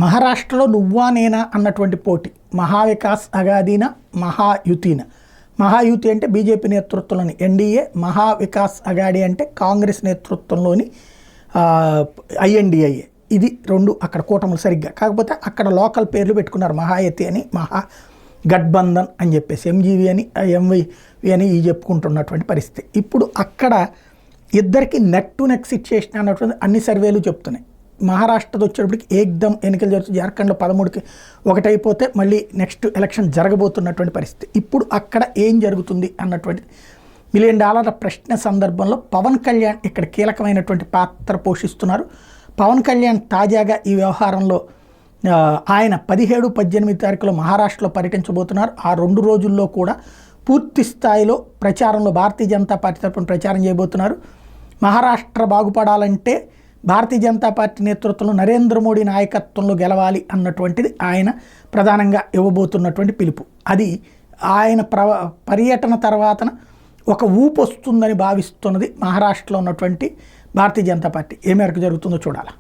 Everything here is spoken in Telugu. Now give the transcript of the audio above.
మహారాష్ట్రలో నువ్వా నేనా అన్నటువంటి పోటీ మహావికాస్ అఘాదీనా మహాయుతినా. మహాయుతి అంటే బీజేపీ నేతృత్వంలోని ఎన్డీఏ, మహావికాస్ అఘాడీ అంటే కాంగ్రెస్ నేతృత్వంలోని ఐఎన్డిఐఏ. ఇది రెండు అక్కడ కూటములు సరిగ్గా. కాకపోతే అక్కడ లోకల్ పేర్లు పెట్టుకున్నారు, మహాయతి అని, మహా గఠబంధన్ అని చెప్పేసి, ఎంజీవి అని, ఎంవైవి అని ఈ చెప్పుకుంటున్నటువంటి పరిస్థితి. ఇప్పుడు అక్కడ ఇద్దరికి నెక్ టు నెక్ సిచ్యుయేషన్ అన్నటువంటి అన్ని సర్వేలు చెప్తున్నాయి. మహారాష్ట్రది వచ్చేటప్పటికి ఏకదం ఎన్నికలు జరుగుతుంది. జార్ఖండ్లో 13కి 1 అయిపోతే మళ్ళీ నెక్స్ట్ ఎలక్షన్ జరగబోతున్నటువంటి పరిస్థితి. ఇప్పుడు అక్కడ ఏం జరుగుతుంది అన్నటువంటి $1 మిలియన్ ప్రశ్న సందర్భంలో పవన్ కళ్యాణ్ ఇక్కడ కీలకమైనటువంటి పాత్ర పోషిస్తున్నారు. పవన్ కళ్యాణ్ తాజాగా ఈ వ్యవహారంలో ఆయన 17, 18 తారీఖులో మహారాష్ట్రలో పర్యటించబోతున్నారు. ఆ 2 రోజుల్లో కూడా పూర్తి స్థాయిలో ప్రచారంలో భారతీయ జనతా పార్టీ తరఫున ప్రచారం చేయబోతున్నారు. మహారాష్ట్ర బాగుపడాలంటే భారతీయ జనతా పార్టీ నేతృత్వంలో నరేంద్ర మోడీ నాయకత్వంలో గెలవాలి అన్నటువంటిది ఆయన ప్రధానంగా ఇవ్వబోతున్నటువంటి పిలుపు. అది ఆయన పర్యటన తర్వాతన ఒక ఊపు వస్తుందని భావిస్తున్నది మహారాష్ట్రలో ఉన్నటువంటి భారతీయ జనతా పార్టీ. ఏ మేరకు జరుగుతుందో చూడాలి.